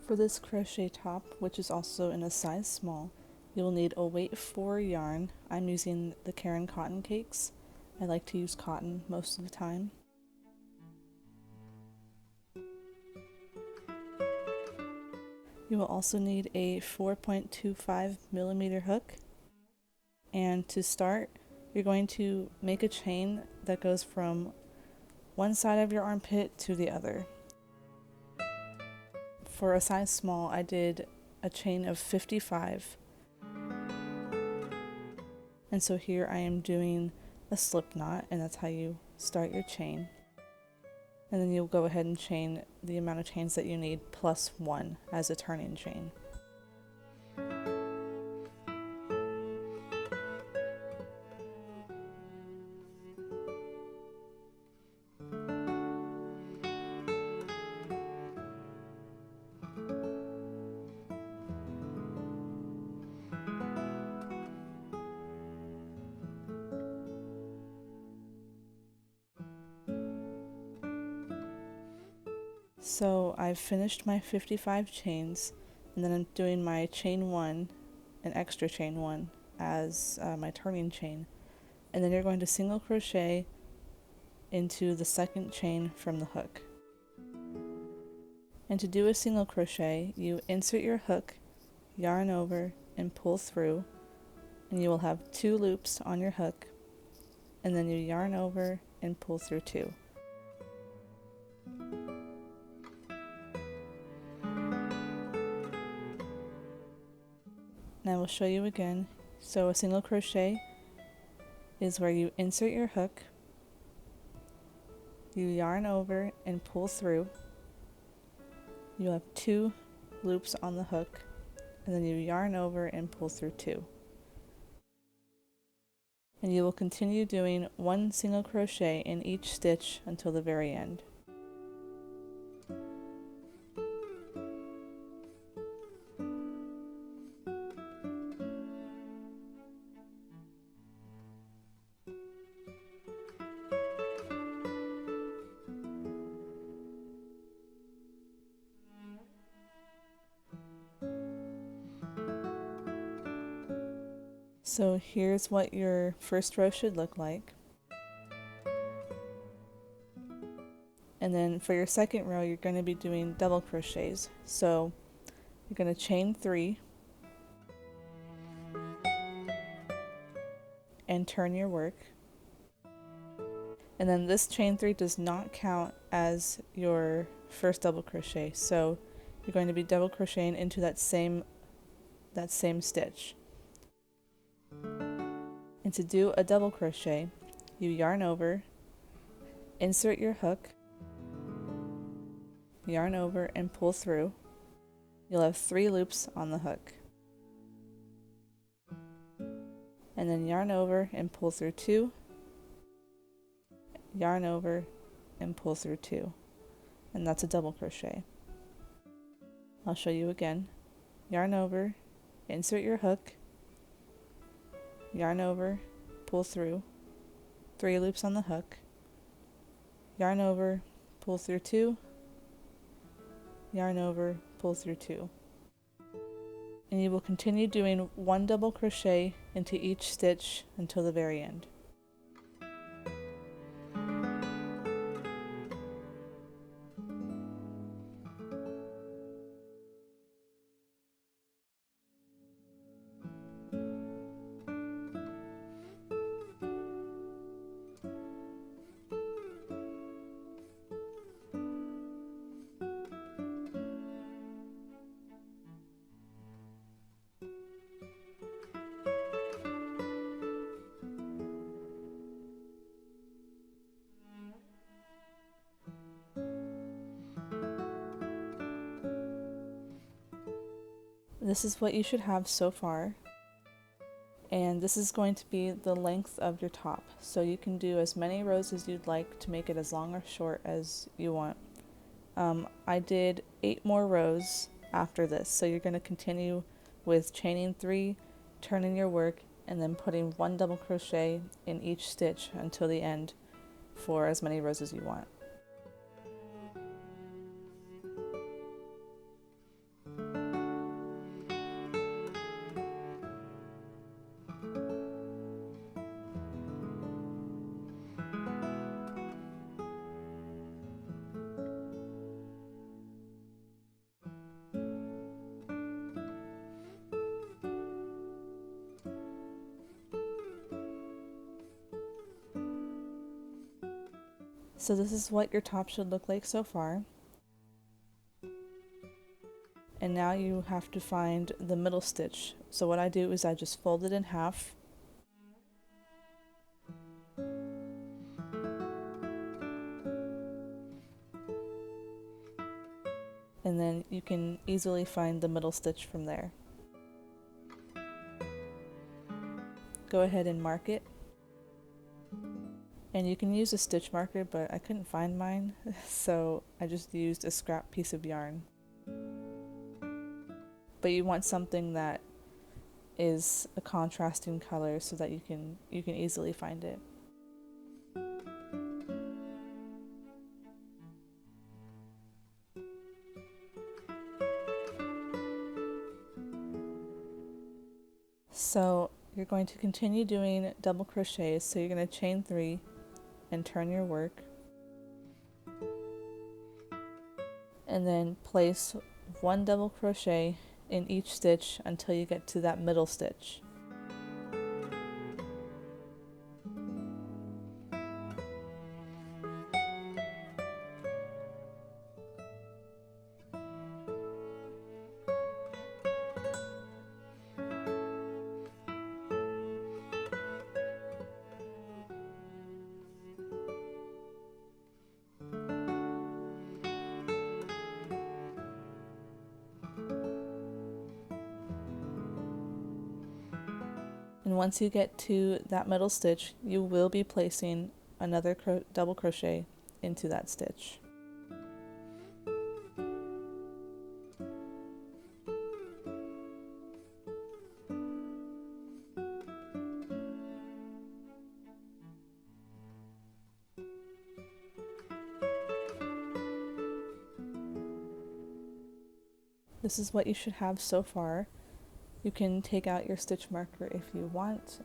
For this crochet top, which is also in a size small, you will need a weight 4 yarn. I'm using the Caron cotton cakes. I like to use cotton most of the time. You will also need a 4.25 millimeter hook. And to start, you're going to make a chain that goes from one side of your armpit to the other. For a size small, I did a chain of 55. And so here I am doing a slip knot, and that's how you start your chain. And then you'll go ahead and chain the amount of chains that you need plus 1 as a turning chain. So I've finished my 55 chains, and then I'm doing my chain 1, an extra chain 1, as my turning chain. And then you're going to single crochet into the second chain from the hook. And to do a single crochet, you insert your hook, yarn over, and pull through, and you will have 2 loops on your hook, and then you yarn over and pull through 2. Now I will show you again. So a single crochet is where you insert your hook, you yarn over and pull through, you'll have 2 loops on the hook, and then you yarn over and pull through 2. And you will continue doing 1 single crochet in each stitch until the very end. So here's what your first row should look like. And then for your second row, you're going to be doing double crochets. So you're going to chain 3 and turn your work. And then this chain 3 does not count as your first double crochet. So you're going to be double crocheting into that same stitch. And to do a double crochet, you yarn over, insert your hook, yarn over and pull through. You'll have 3 loops on the hook. And then yarn over and pull through 2, yarn over and pull through 2. And that's a double crochet. I'll show you again. Yarn over, insert your hook, yarn over, pull through, 3 loops on the hook, yarn over, pull through 2, yarn over, pull through 2. And you will continue doing 1 double crochet into each stitch until the very end. This is what you should have so far, and this is going to be the length of your top, so you can do as many rows as you'd like to make it as long or short as you want. I did 8 more rows after this, so you're going to continue with chaining 3, turning your work, and then putting 1 double crochet in each stitch until the end for as many rows as you want. So this is what your top should look like so far. And now you have to find the middle stitch. So what I do is I just fold it in half. And then you can easily find the middle stitch from there. Go ahead and mark it. And you can use a stitch marker, but I couldn't find mine, so I just used a scrap piece of yarn. But you want something that is a contrasting color so that you can easily find it. So you're going to continue doing double crochets, so you're going to chain 3 and turn your work, and then place 1 double crochet in each stitch until you get to that middle stitch. And once you get to that middle stitch, you will be placing another double crochet into that stitch. This is what you should have so far. You can take out your stitch marker if you want.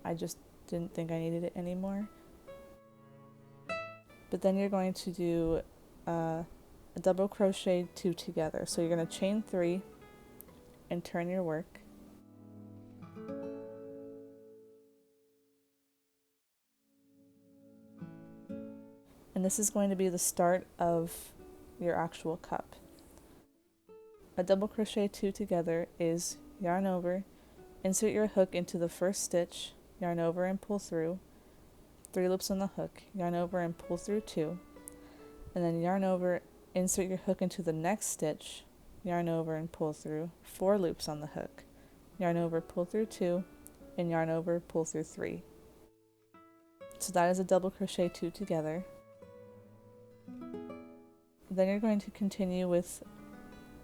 I just didn't think I needed it anymore. But then you're going to do a double crochet 2 together. So you're going to chain 3 and turn your work. And this is going to be the start of your actual cup. A double crochet 2 together is yarn over, insert your hook into the first stitch, yarn over and pull through, 3 loops on the hook, yarn over and pull through 2, and then yarn over, insert your hook into the next stitch, yarn over and pull through, 4 loops on the hook, yarn over, pull through 2, and yarn over, pull through 3. So that is a double crochet 2 together. Then you're going to continue with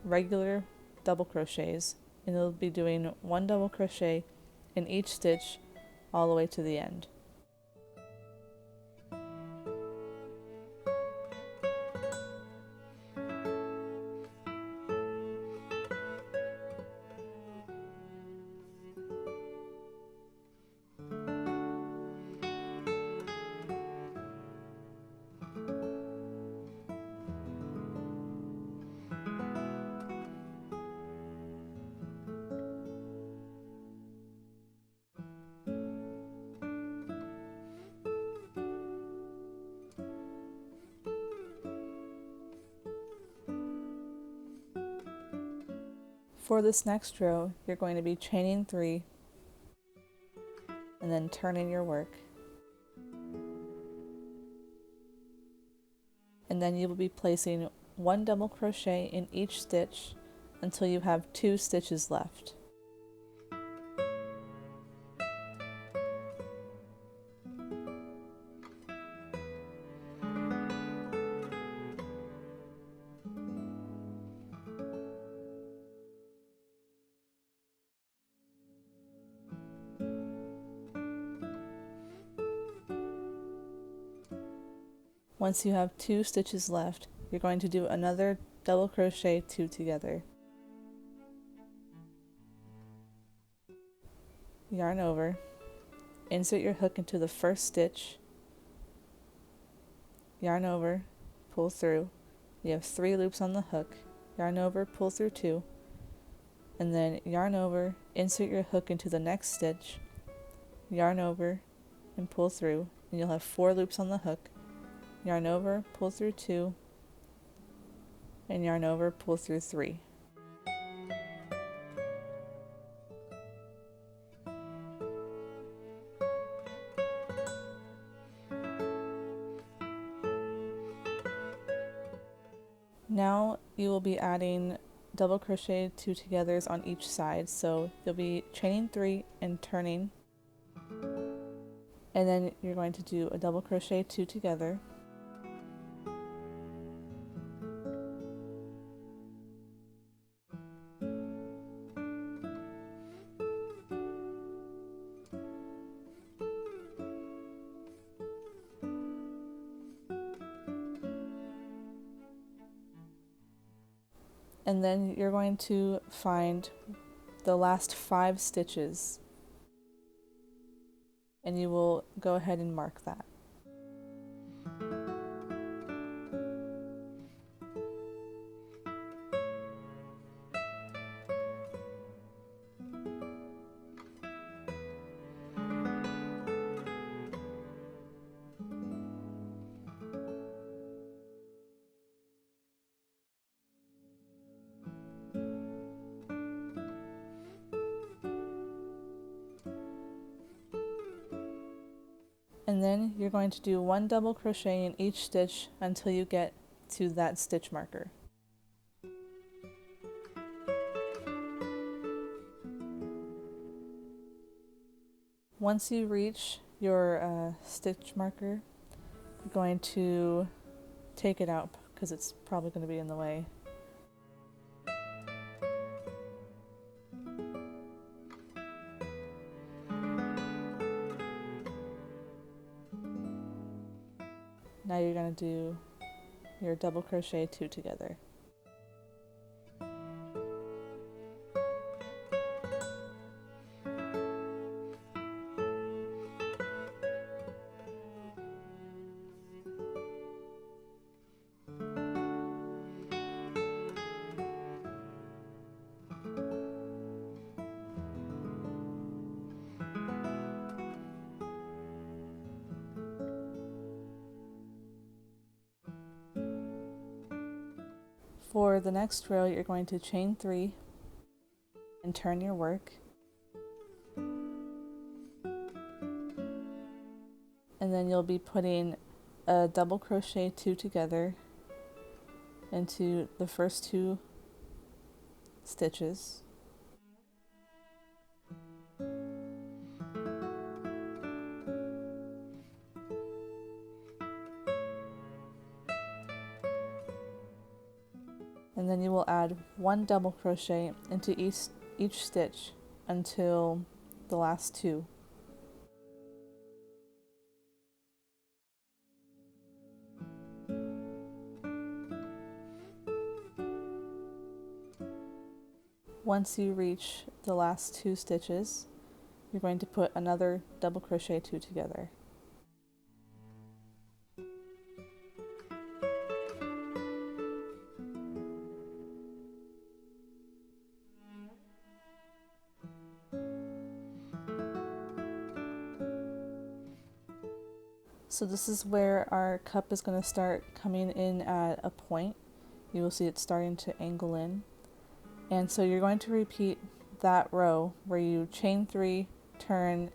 regular double crochets, and you'll be doing 1 double crochet in each stitch all the way to the end. For this next row, you're going to be chaining 3 and then turning your work. And then you will be placing 1 double crochet in each stitch until you have 2 stitches left. Once you have 2 stitches left, you're going to do another double crochet 2 together. Yarn over, insert your hook into the first stitch, yarn over, pull through. You have 3 loops on the hook, yarn over, pull through 2, and then yarn over, insert your hook into the next stitch, yarn over, and pull through, and you'll have 4 loops on the hook, yarn over, pull through 2, and yarn over, pull through 3. Now you will be adding double crochet 2 togethers on each side, so you'll be chaining 3 and turning, and then you're going to do a double crochet 2 together, and then you're going to find the last 5 stitches, and you will go ahead and mark that. And then you're going to do 1 double crochet in each stitch until you get to that stitch marker. Once you reach your stitch marker, you're going to take it out because it's probably going to be in the way. Now you're going to do your double crochet 2 together. For the next row, you're going to chain 3 and turn your work. And then you'll be putting a double crochet 2 together into the first 2 stitches. And then you will add 1 double crochet into each stitch until the last 2. Once you reach the last 2 stitches, you're going to put another double crochet 2 together. So this is where our cup is going to start coming in at a point. You will see it starting to angle in. And so you're going to repeat that row where you chain 3, turn,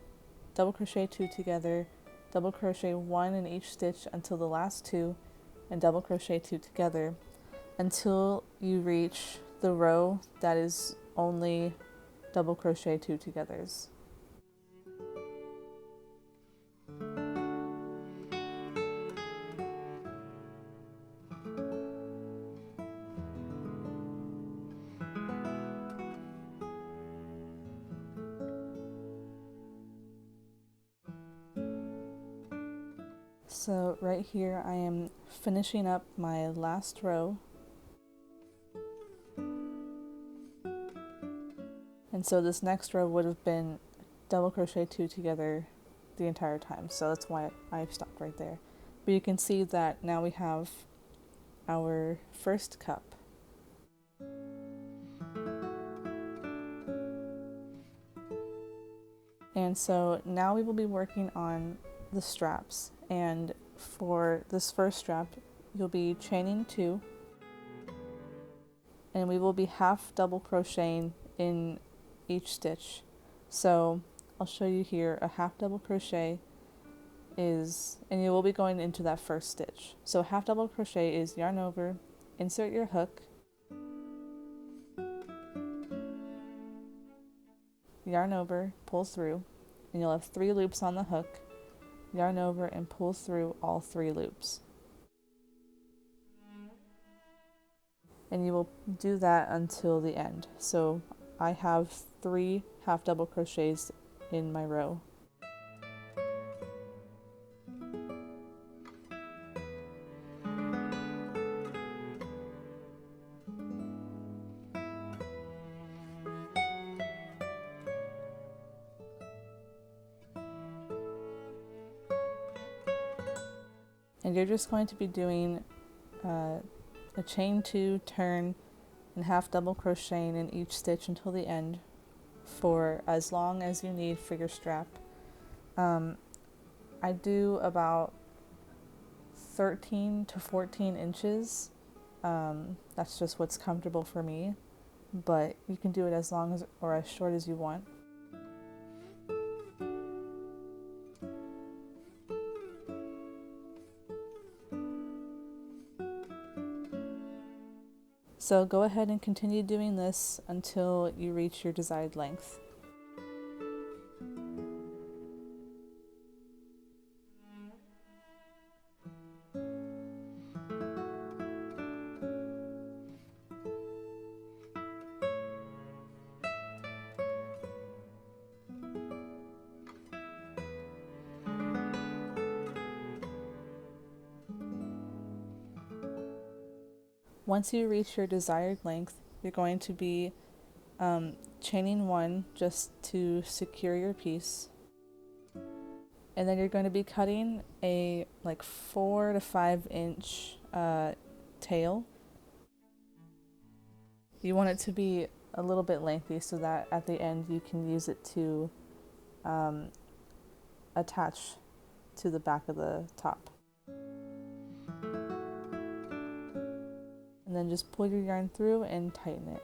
double crochet 2 together, double crochet 1 in each stitch until the last 2, and double crochet 2 together until you reach the row that is only double crochet 2 togethers. So right here I am finishing up my last row, and so this next row would have been double crochet 2 together the entire time, so that's why I've stopped right there. But you can see that now we have our first cup. And so now we will be working on the straps, and for this first strap, you'll be chaining 2, and we will be half double crocheting in each stitch. So I'll show you here. A half double crochet is, and you will be going into that first stitch. So half double crochet is yarn over, insert your hook, yarn over, pull through, and you'll have 3 loops on the hook, yarn over and pull through all 3 loops. And you will do that until the end. So I have 3 half double crochets in my row. And you're just going to be doing a chain 2, turn, and half double crocheting in each stitch until the end for as long as you need for your strap. I do about 13 to 14 inches. That's just what's comfortable for me, but you can do it as long as or as short as you want. So go ahead and continue doing this until you reach your desired length. Once you reach your desired length, you're going to be chaining 1 just to secure your piece. And then you're going to be cutting a like 4 to 5 inch tail. You want it to be a little bit lengthy so that at the end you can use it to attach to the back of the top. And then just pull your yarn through and tighten it.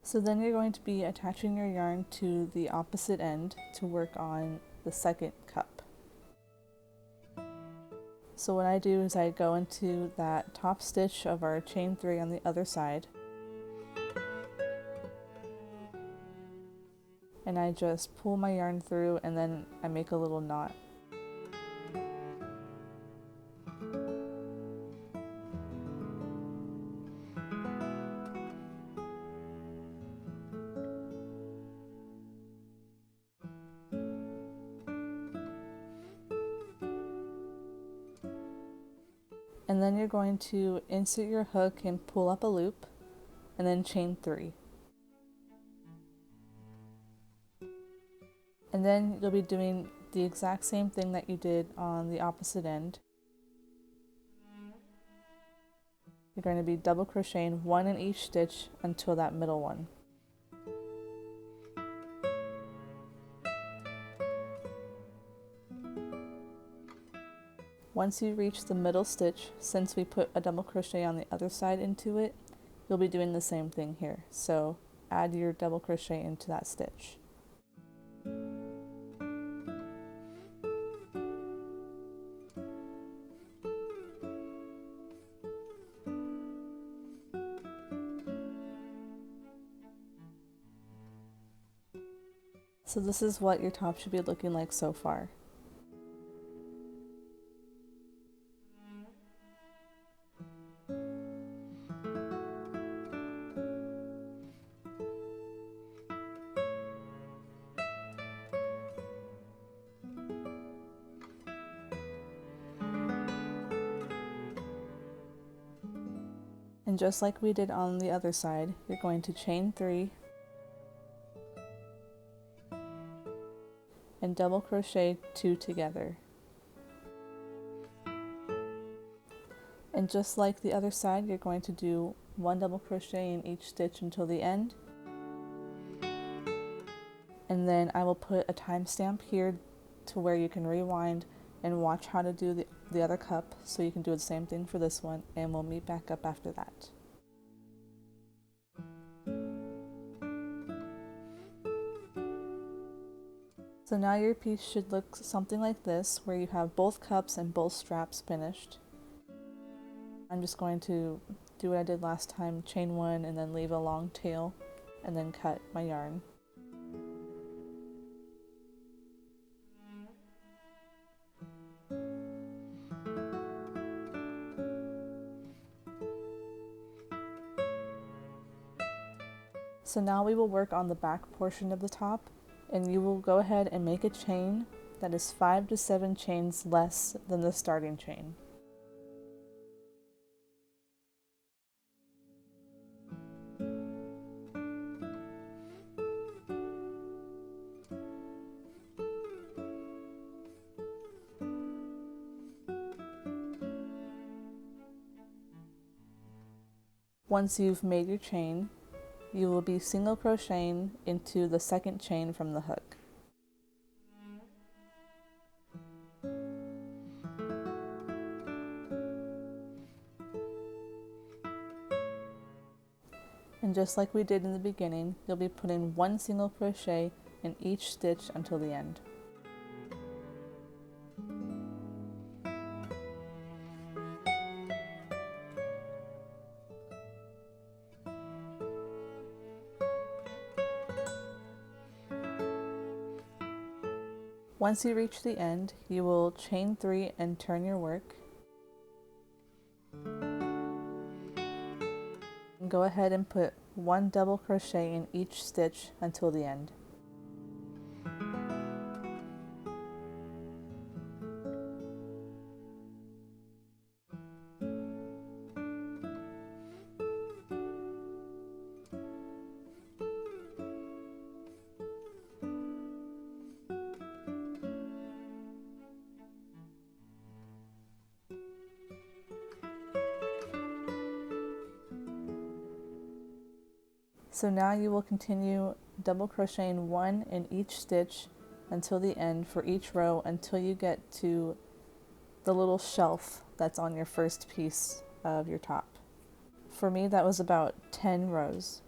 So then you're going to be attaching your yarn to the opposite end to work on the second cup. So what I do is I go into that top stitch of our chain 3 on the other side, and I just pull my yarn through and then I make a little knot. And then you're going to insert your hook and pull up a loop and then chain 3. And then you'll be doing the exact same thing that you did on the opposite end. You're going to be double crocheting 1 in each stitch until that middle one. Once you reach the middle stitch, since we put a double crochet on the other side into it, you'll be doing the same thing here. So add your double crochet into that stitch. So this is what your top should be looking like so far. And just like we did on the other side, you're going to chain 3 and double crochet 2 together. And just like the other side, you're going to do 1 double crochet in each stitch until the end, And then I will put a timestamp here to where you can rewind and watch how to do the other cup, so you can do the same thing for this one, and we'll meet back up after that. So now your piece should look something like this, where you have both cups and both straps finished. I'm just going to do what I did last time, chain one and then leave a long tail and then cut my yarn. So now we will work on the back portion of the top, and you will go ahead and make a chain that is 5 to 7 chains less than the starting chain. Once you've made your chain, you will be single crocheting into the second chain from the hook. And just like we did in the beginning, you'll be putting 1 single crochet in each stitch until the end. Once you reach the end, you will chain 3 and turn your work. And go ahead and put 1 double crochet in each stitch until the end. So now you will continue double crocheting 1 in each stitch until the end for each row, until you get to the little shelf that's on your first piece of your top. For me, that was about 10 rows.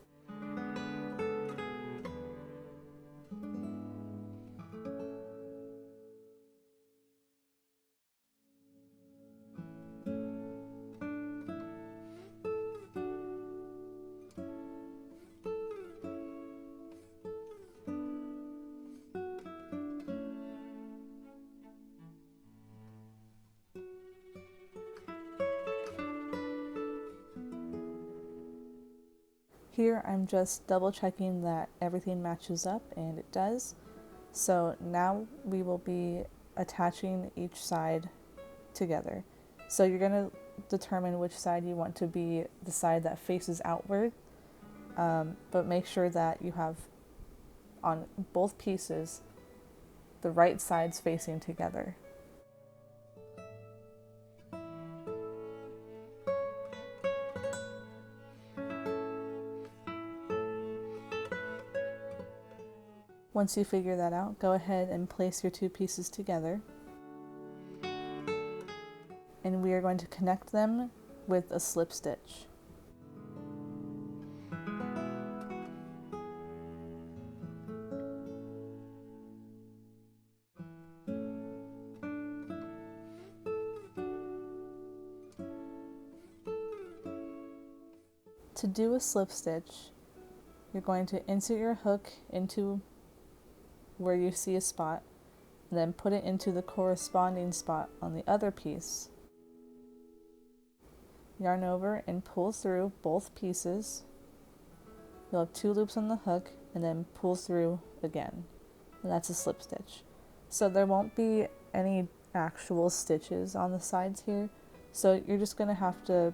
Here I'm just double checking that everything matches up, and it does. So now we will be attaching each side together. So you're going to determine which side you want to be the side that faces outward, but make sure that you have on both pieces the right sides facing together. Once you figure that out, go ahead and place your 2 pieces together. And we are going to connect them with a slip stitch. To do a slip stitch, you're going to insert your hook into where you see a spot, and then put it into the corresponding spot on the other piece. Yarn over and pull through both pieces. You'll have 2 loops on the hook, and then pull through again. And that's a slip stitch. So there won't be any actual stitches on the sides here, so you're just going to have to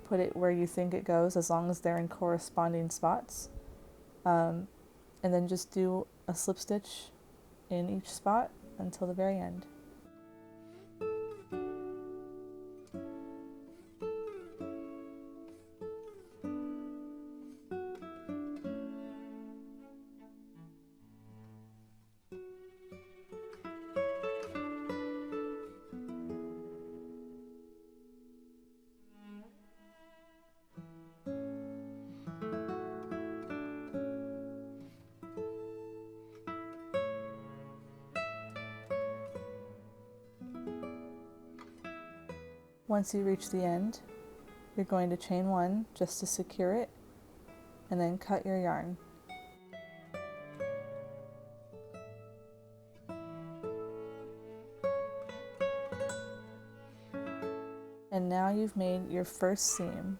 put it where you think it goes, as long as they're in corresponding spots. And then just do a slip stitch in each spot until the very end. Once you reach the end, you're going to chain one just to secure it, and then cut your yarn. And now you've made your first seam.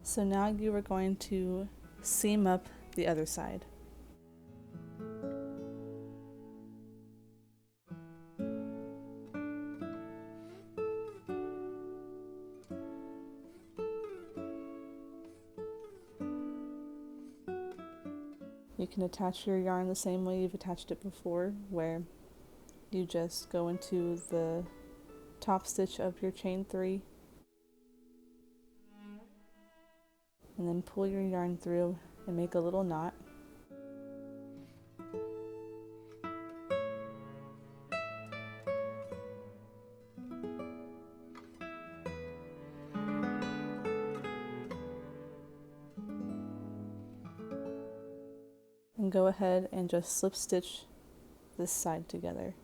So now you are going to seam up the other side. You can attach your yarn the same way you've attached it before, where you just go into the top stitch of your chain 3 and then pull your yarn through and make a little knot. And go ahead and just slip stitch this side together.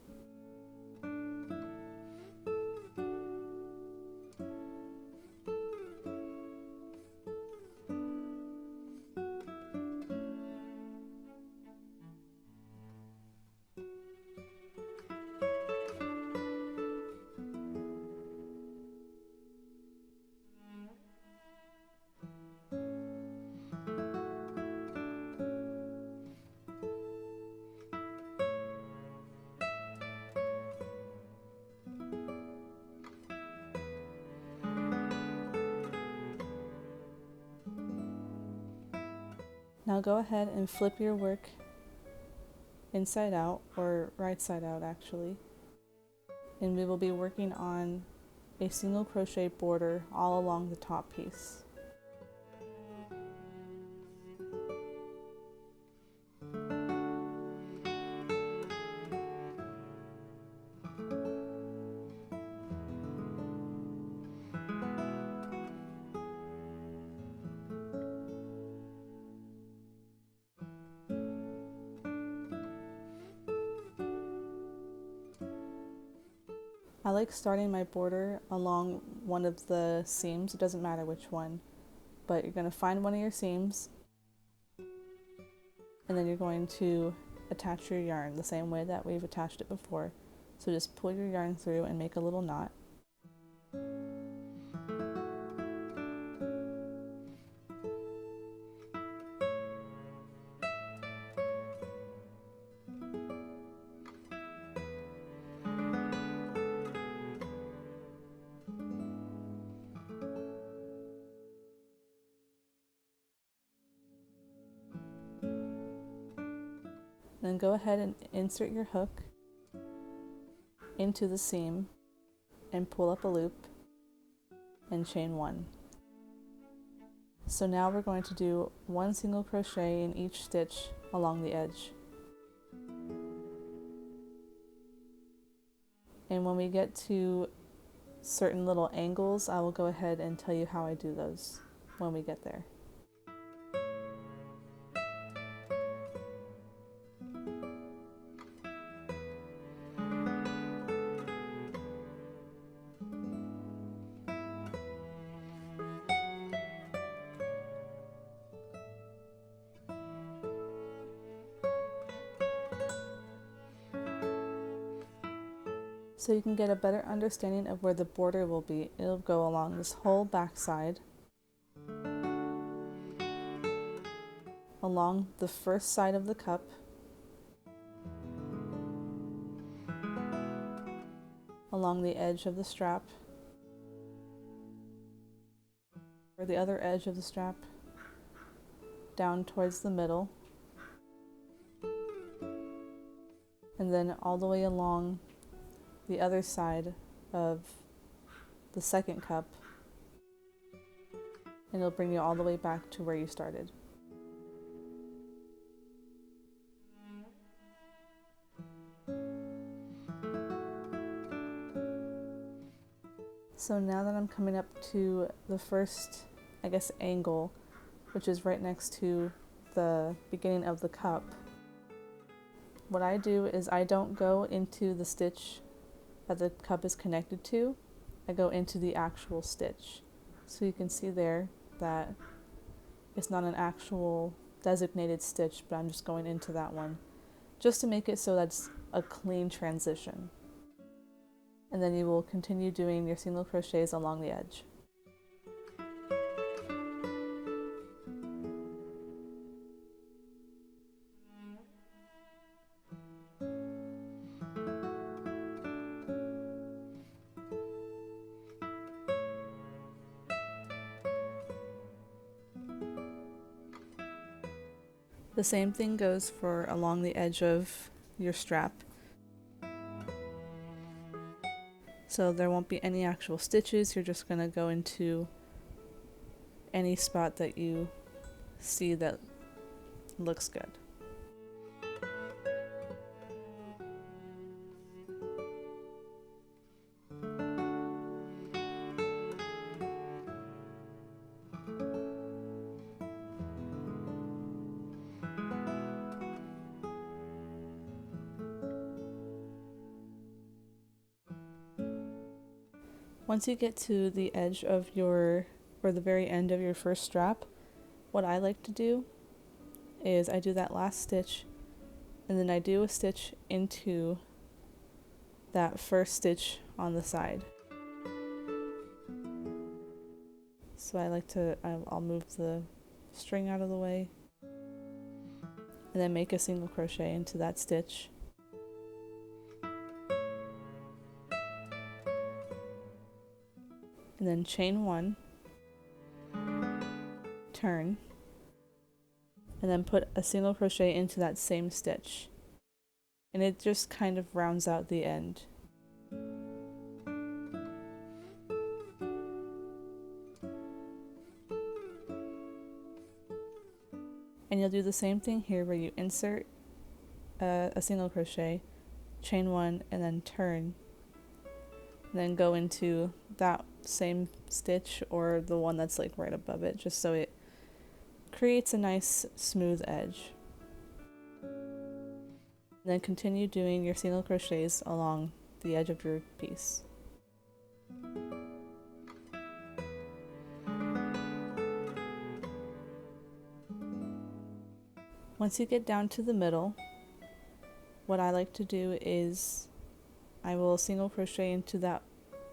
Now go ahead and flip your work inside out, or right side out actually, and we will be working on a single crochet border all along the top piece. I like starting my border along one of the seams, it doesn't matter which one, but you're going to find one of your seams and then you're going to attach your yarn the same way that we've attached it before. So just pull your yarn through and make a little knot. Then go ahead and insert your hook into the seam and pull up a loop and chain one. So now we're going to do one single crochet in each stitch along the edge. And when we get to certain little angles, I will go ahead and tell you how I do those when we get there. So you can get a better understanding of where the border will be. It'll go along this whole back side, along the first side of the cup, along the edge of the strap, or the other edge of the strap, down towards the middle, and then all the way along the other side of the second cup, and it'll bring you all the way back to where you started. So now that I'm coming up to the first, angle, which is right next to the beginning of the cup, what I do is I don't go into the stitch that the cup is connected to. I go into the actual stitch. So you can see there that it's not an actual designated stitch, but I'm just going into that one just to make it so that's a clean transition. And then you will continue doing your single crochets along the edge. The same thing goes for along the edge of your strap. So there won't be any actual stitches, you're just going to go into any spot that you see that looks good. Once you get to the edge of or the very end of your first strap, what I like to do is I do that last stitch and then I do a stitch into that first stitch on the side. So I'll move the string out of the way and then make a single crochet into that stitch. And then chain 1, turn, and then put a single crochet into that same stitch. And it just kind of rounds out the end. And you'll do the same thing here where you insert a single crochet, chain 1, and then turn. And then go into that same stitch or the one that's like right above it, just so it creates a nice smooth edge. And then continue doing your single crochets along the edge of your piece. Once you get down to the middle, what I like to do is I will single crochet into that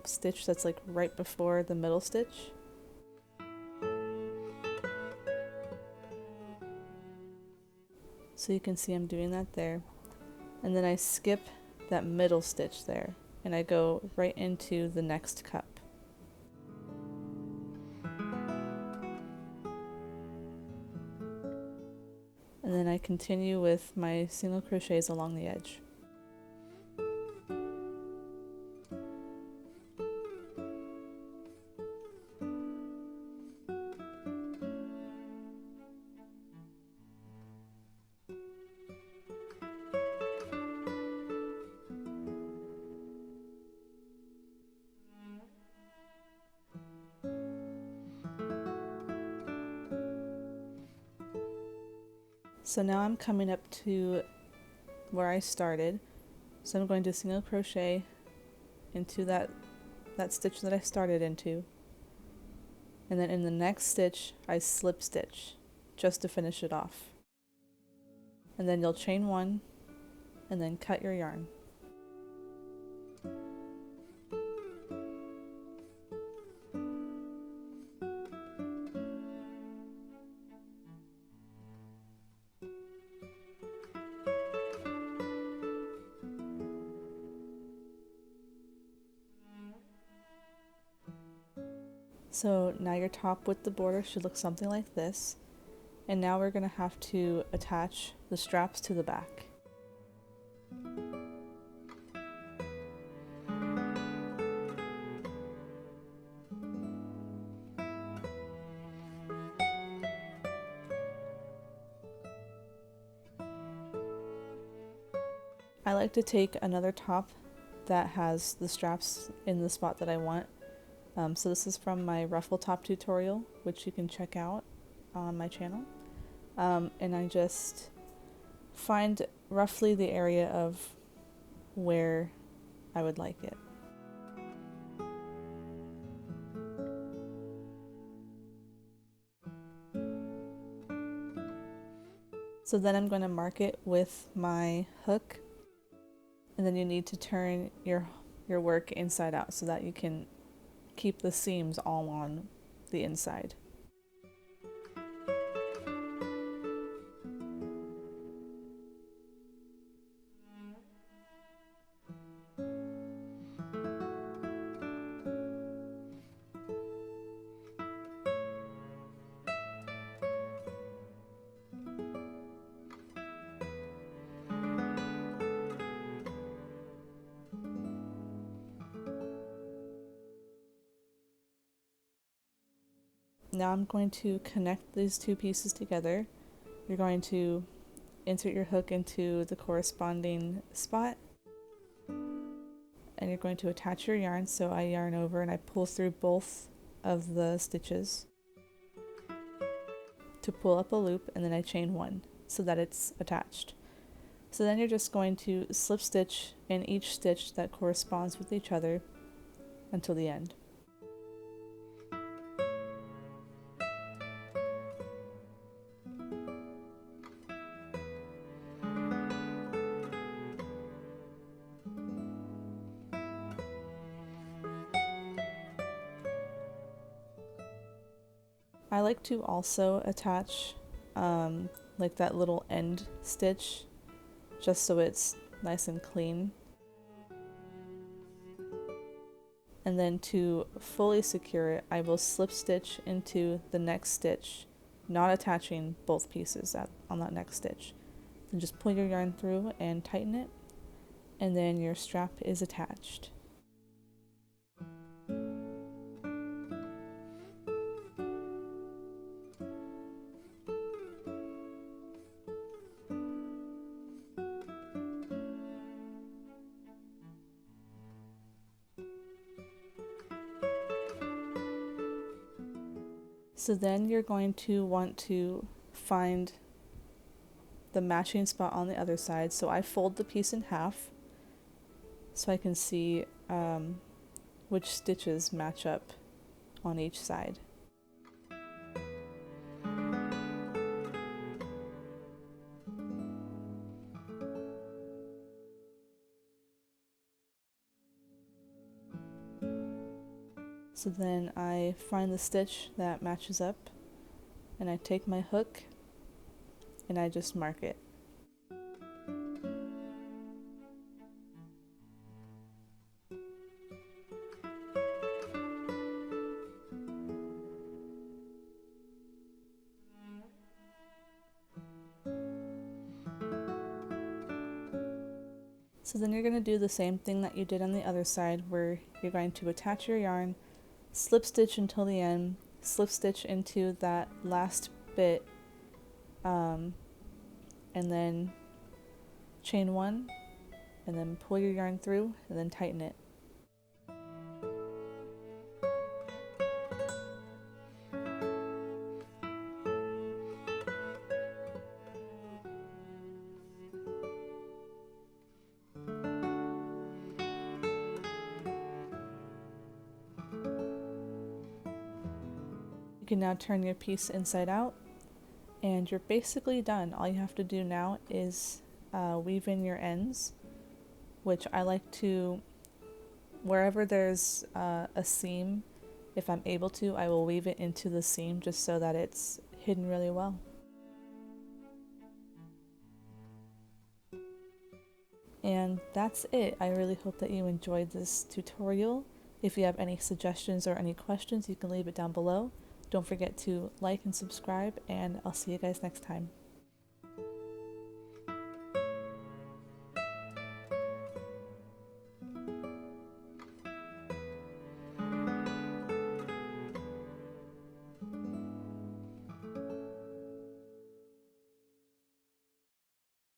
stitch that's like right before the middle stitch. So you can see I'm doing that there. And then I skip that middle stitch there and I go right into the next cup. And then I continue with my single crochets along the edge. So now I'm coming up to where I started. So I'm going to single crochet into that stitch that I started into. And then in the next stitch, I slip stitch just to finish it off. And then you'll chain 1 and then cut your yarn. So now your top with the border should look something like this. And now we're going to have to attach the straps to the back. I like to take another top that has the straps in the spot that I want. So this is from my ruffle top tutorial, which you can check out. on my channel. And I just find roughly the area of where I would like it. So then I'm going to mark it with my hook, and then you need to turn your work inside out so that you can keep the seams all on the inside. Now I'm going to connect these two pieces together. You're going to insert your hook into the corresponding spot, and you're going to attach your yarn. So I yarn over and I pull through both of the stitches to pull up a loop, and then I chain one so that it's attached. So then you're just going to slip stitch in each stitch that corresponds with each other until the end. I like to also attach like that little end stitch just so it's nice and clean. And then to fully secure it, I will slip stitch into the next stitch, not attaching both pieces on that next stitch. Then just pull your yarn through and tighten it, and then your strap is attached. So then you're going to want to find the matching spot on the other side. So I fold the piece in half so I can see which stitches match up on each side. So then I find the stitch that matches up, and I take my hook and I just mark it. So then you're going to do the same thing that you did on the other side, where you're going to attach your yarn, slip stitch until the end, slip stitch into that last bit, and then chain one, and then pull your yarn through and then tighten it. You can now turn your piece inside out, and you're basically done. All you have to do now is weave in your ends, which I like to, wherever there's a seam, if I'm able to, I will weave it into the seam just so that it's hidden really well. And that's it. I really hope that you enjoyed this tutorial. If you have any suggestions or any questions, you can leave it down below. Don't forget to like and subscribe, and I'll see you guys next time.